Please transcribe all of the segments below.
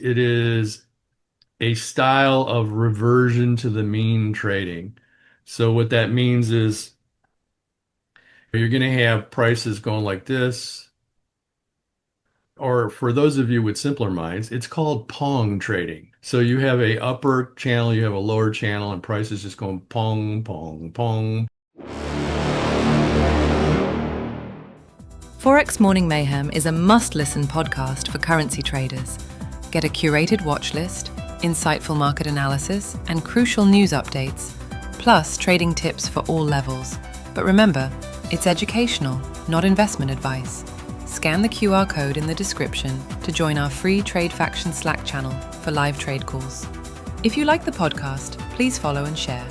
It is a style of reversion to the mean trading. So what that means is you're going to have prices going like this, or for those of you with simpler minds, it's called pong trading. So you have a upper channel, you have a lower channel, and prices just going pong, pong, pong. Forex Morning Mayhem is a must-listen podcast for currency traders. Get a curated watch list, insightful market analysis, and crucial news updates, plus trading tips for all levels. But remember, it's educational, not investment advice. Scan the QR code in the description to join our free Trade Faction Slack channel for live trade calls. If you like the podcast, please follow and share.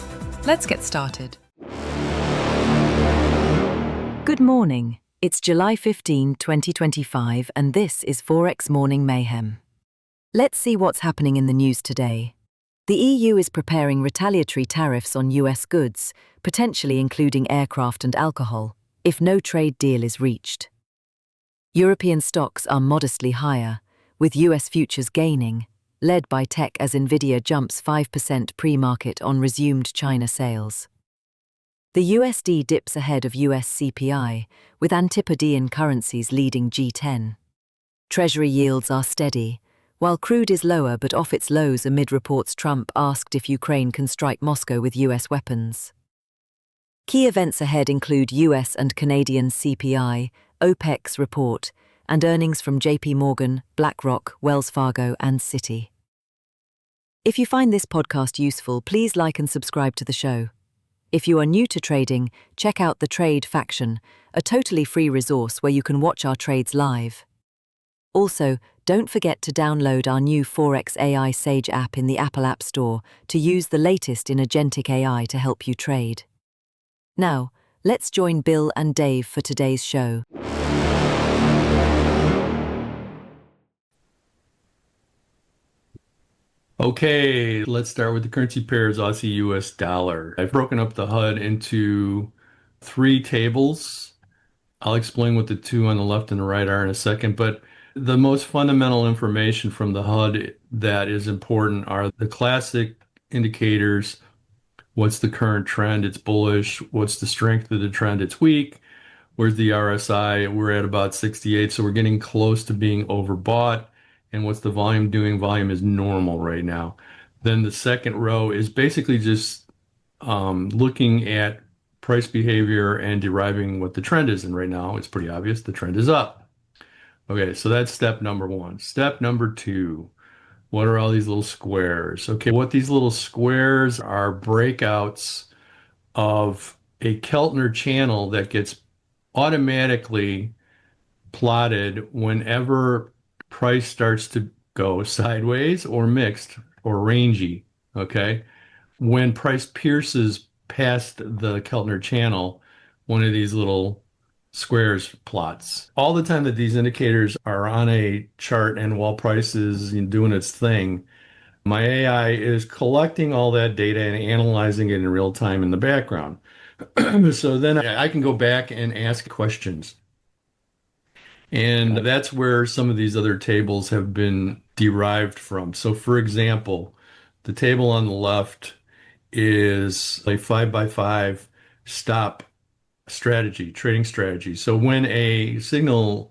Let's get started. Good morning. It's July 15, 2025, and this is Forex Morning Mayhem. Let's see what's happening in the news today. The EU is preparing retaliatory tariffs on US goods, potentially including aircraft and alcohol, if no trade deal is reached. European stocks are modestly higher, with US futures gaining, led by tech as Nvidia jumps 5% pre-market on resumed China sales. The USD dips ahead of US CPI, with Antipodean currencies leading G10. Treasury yields are steady, while crude is lower but off its lows amid reports Trump asked if Ukraine can strike Moscow with US weapons. Key events ahead include US and Canadian CPI, OPEC's report, and earnings from JP Morgan, BlackRock, Wells Fargo, and Citi. If you find this podcast useful, please like and subscribe to the show. If you are new to trading, check out the Trade Faction, a totally free resource where you can watch our trades live. Also, don't forget to download our new Forex AI Sage app in the Apple App Store to use the latest in agentic AI to help you trade. Now, let's join Bill and Dave for today's show. Okay, let's start with the currency pairs Aussie-US dollar. I've broken up the HUD into three tables. I'll explain what the two on the left and the right are in a second, but the most fundamental information from the HUD that is important are the classic indicators. What's the current trend? It's bullish. What's the strength of the trend? It's weak. Where's the RSI? We're at about 68, so we're getting close to being overbought. And what's the volume doing? Volume is normal right now. Then the second row is basically just looking at price behavior and deriving what the trend is. And right now, it's pretty obvious the trend is up. Okay, so that's step number one. Step number two, what are all these little squares? Okay, what these little squares are breakouts of a Keltner channel that gets automatically plotted whenever price starts to go sideways or mixed or rangy. Okay. When price pierces past the Keltner channel, one of these little squares plots. All the time that these indicators are on a chart and while price is doing its thing, my AI is collecting all that data and analyzing it in real time in the background. So then I can go back and ask questions. And that's where some of these other tables have been derived from. So, for example, the table on the left is a 5x5 stop strategy, trading strategy. So, when a signal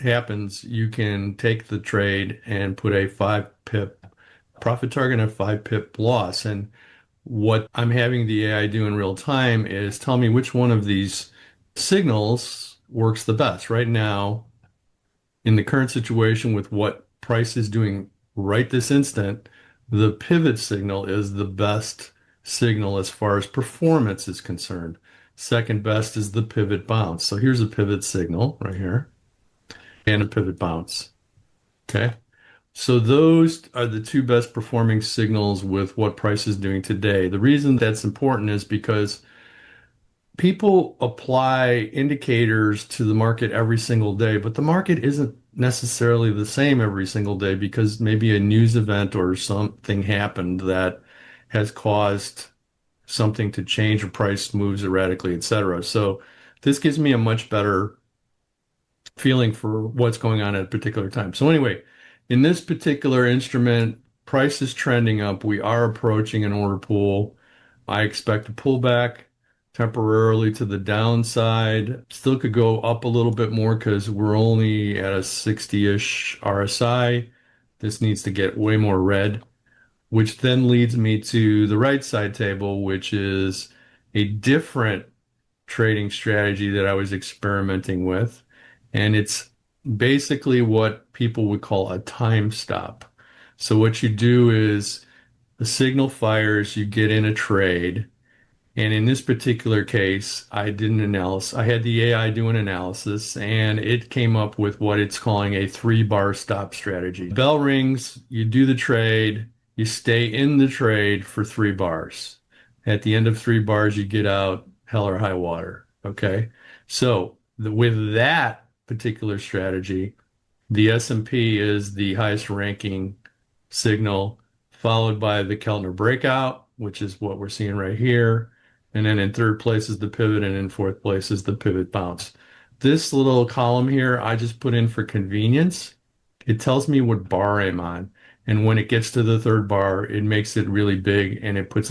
happens, you can take the trade and put a 5 pip profit target and a 5 pip loss. And what I'm having the AI do in real time is tell me which one of these signals works the best. Right now, in the current situation with what price is doing right this instant, the pivot signal is the best signal as far as performance is concerned. Second best is the pivot bounce. So here's a pivot signal right here and a pivot bounce. Okay. So those are the two best performing signals with what price is doing today. The reason that's important is because people apply indicators to the market every single day, but the market isn't necessarily the same every single day because maybe a news event or something happened that has caused something to change or price moves erratically, etc. So this gives me a much better feeling for what's going on at a particular time. So anyway, in this particular instrument, price is trending up. We are approaching an order pool. I expect a pullback temporarily to the downside. Still could go up a little bit more because we're only at a 60-ish RSI. This needs to get way more red, which then leads me to the right side table, which is a different trading strategy that I was experimenting with. And it's basically what people would call a time stop. So what you do is the signal fires, you get in a trade. And in this particular case, I did an analysis. I had the AI do an analysis, and it came up with what it's calling a 3-bar stop strategy. Bell rings, you do the trade, you stay in the trade for 3 bars. At the end of 3 bars, you get out, hell or high water. Okay. So with that particular strategy, the S&P is the highest ranking signal, followed by the Keltner breakout, which is what we're seeing right here. And then in third place is the pivot, and in fourth place is the pivot bounce. This little column here, I just put in for convenience. It tells me what bar I'm on. And when it gets to the 3rd bar, it makes it really big, and it puts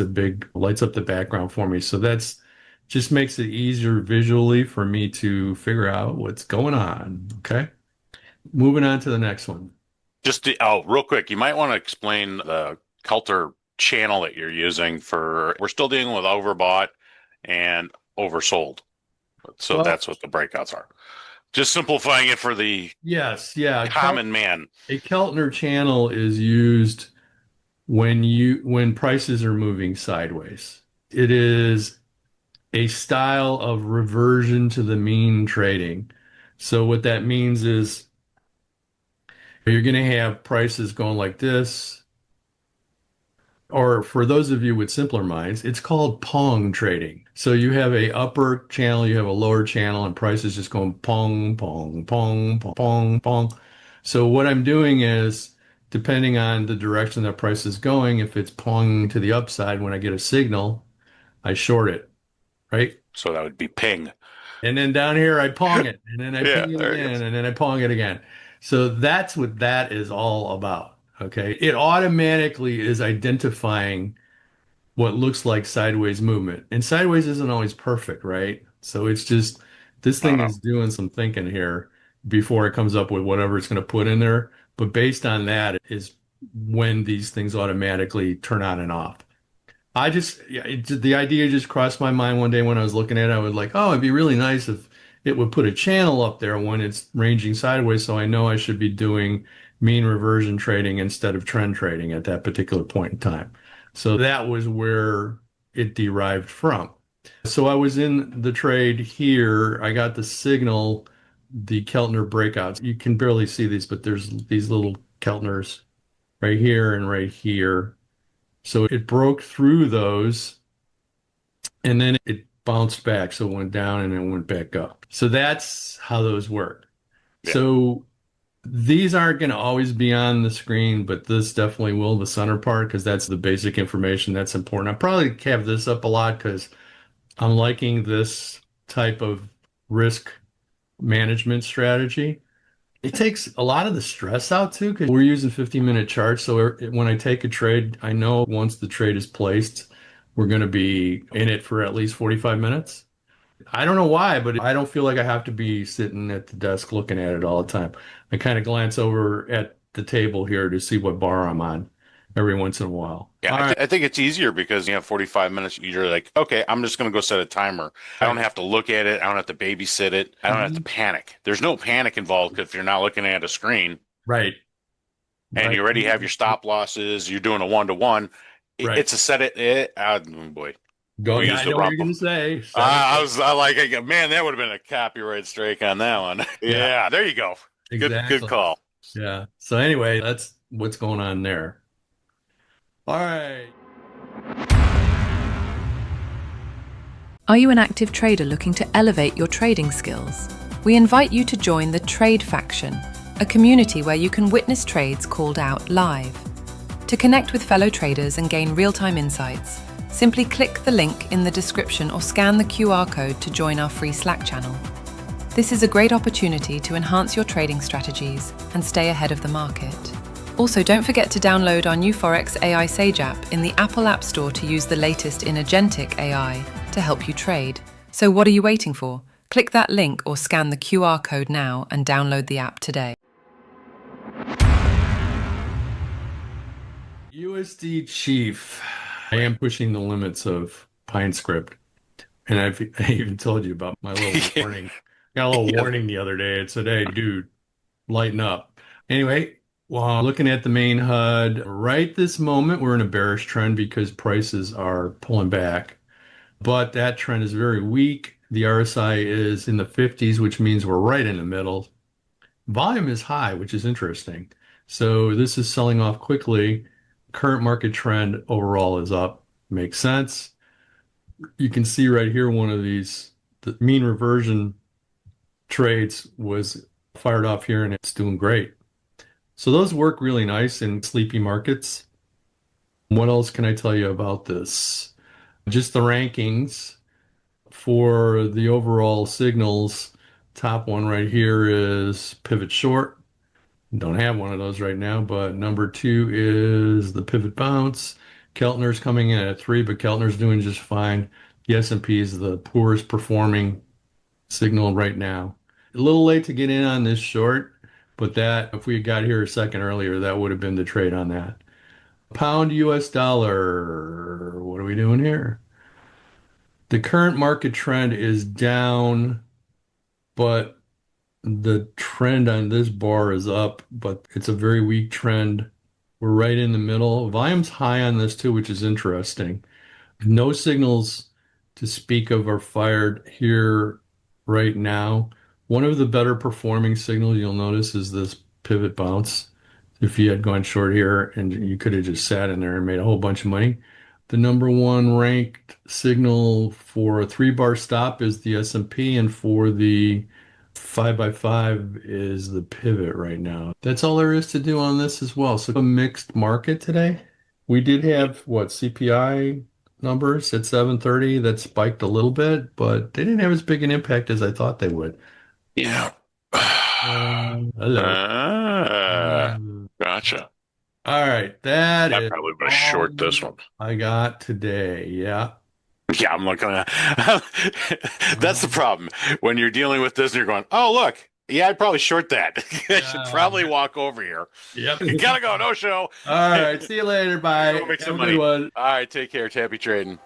lights up the background for me. So that's just makes it easier visually for me to figure out what's going on. Okay. Moving on to the next one. Real quick, you might want to explain the Keltner channel that you're using we're still dealing with overbought and oversold. So that's what the breakouts are. Just simplifying it for the common man. A Keltner channel is used when prices are moving sideways. It is a style of reversion to the mean trading. So what that means is you're going to have prices going like this. Or for those of you with simpler minds, it's called pong trading. So you have a upper channel, you have a lower channel, and prices just going pong, pong, pong, pong, pong, pong. So what I'm doing is, depending on the direction that price is going, if it's pong to the upside, when I get a signal, I short it, right? So that would be ping. And then down here, I pong it, and then I ping it again, and then I pong it again. So that's what that is all about. Okay. It automatically is identifying what looks like sideways movement. And sideways isn't always perfect, right? So it's just this thing is doing some thinking here before it comes up with whatever it's going to put in there. But based on that is when these things automatically turn on and off. The idea just crossed my mind one day when I was looking at it. I was like, oh, it'd be really nice if it would put a channel up there when it's ranging sideways. So I know I should be doing mean reversion trading instead of trend trading at that particular point in time. So that was where it derived from. So I was in the trade here. I got the signal, the Keltner breakouts. You can barely see these, but there's these little Keltners right here and right here. So it broke through those, and then it bounced back. So it went down and then went back up. So that's how those work. Yeah. So these aren't going to always be on the screen, but this definitely will, the center part, because that's the basic information that's important. I probably have this up a lot because I'm liking this type of risk management strategy. It takes a lot of the stress out too, because we're using 15-minute charts. So when I take a trade, I know once the trade is placed, we're going to be in it for at least 45 minutes. I don't know why, but I don't feel like I have to be sitting at the desk looking at it all the time. I kind of glance over at the table here to see what bar I'm on every once in a while. Yeah, I think it's easier because you have 45 minutes. You're like, okay, I'm just going to go set a timer. I don't have to look at it. I don't have to babysit it. I don't have to panic. There's no panic involved if you're not looking at a screen. Right. And you already have your stop losses. You're doing a 1-to-1. Right. It's a set it. Oh boy. Go. I know what you're going to say. I like, man, that would have been a copyright strike on that one. Yeah, there you go. Exactly. Good call. Yeah. So anyway, that's what's going on there. All right. Are you an active trader looking to elevate your trading skills? We invite you to join the Trade Faction, a community where you can witness trades called out live. To connect with fellow traders and gain real-time insights, simply click the link in the description or scan the QR code to join our free Slack channel. This is a great opportunity to enhance your trading strategies and stay ahead of the market. Also, don't forget to download our new Forex AI Sage app in the Apple App Store to use the latest in agentic AI to help you trade. So what are you waiting for? Click that link or scan the QR code now and download the app today. USD Chief. I am pushing the limits of Pine Script. And I even told you about my little warning. Got a little warning the other day. It said, hey, dude, lighten up. Anyway, well, looking at the main HUD, right this moment, we're in a bearish trend because prices are pulling back. But that trend is very weak. The RSI is in the 50s, which means we're right in the middle. Volume is high, which is interesting. So this is selling off quickly. Current market trend overall is up. Makes sense. You can see right here one of these, the mean reversion trades was fired off here and it's doing great. So those work really nice in sleepy markets. What else can I tell you about this? Just the rankings for the overall signals. Top one right here is pivot short. Don't have one of those right now, but number 2 is the pivot bounce. Keltner's coming in at 3, but Keltner's doing just fine. The S&P is the poorest performing signal right now. A little late to get in on this short, but that if we got here a second earlier, that would have been the trade on that. Pound US dollar. What are we doing here? The current market trend is down, but the trend on this bar is up, but it's a very weak trend. We're right in the middle. Volume's high on this too, which is interesting. No signals to speak of are fired here right now. One of the better performing signals you'll notice is this pivot bounce. If you had gone short here and you could have just sat in there and made a whole bunch of money. The number one ranked signal for a 3-bar stop is the S&P, and for the 5x5 is the pivot right now. That's all there is to do on this as well. So a mixed market today. We did have CPI numbers at 7:30 that spiked a little bit, but they didn't have as big an impact as I thought they would. Yeah. Hello. Gotcha. All right, that I is probably would have all short this one. I got today. Yeah. Yeah, I'm looking at that's the problem. When you're dealing with this and you're going, oh, look, yeah, I'd probably short that. I should probably walk over here. Yep. You gotta go, no show. All right. See you later. Bye. Go make Have some a money. good one. All right, take care. Happy trading.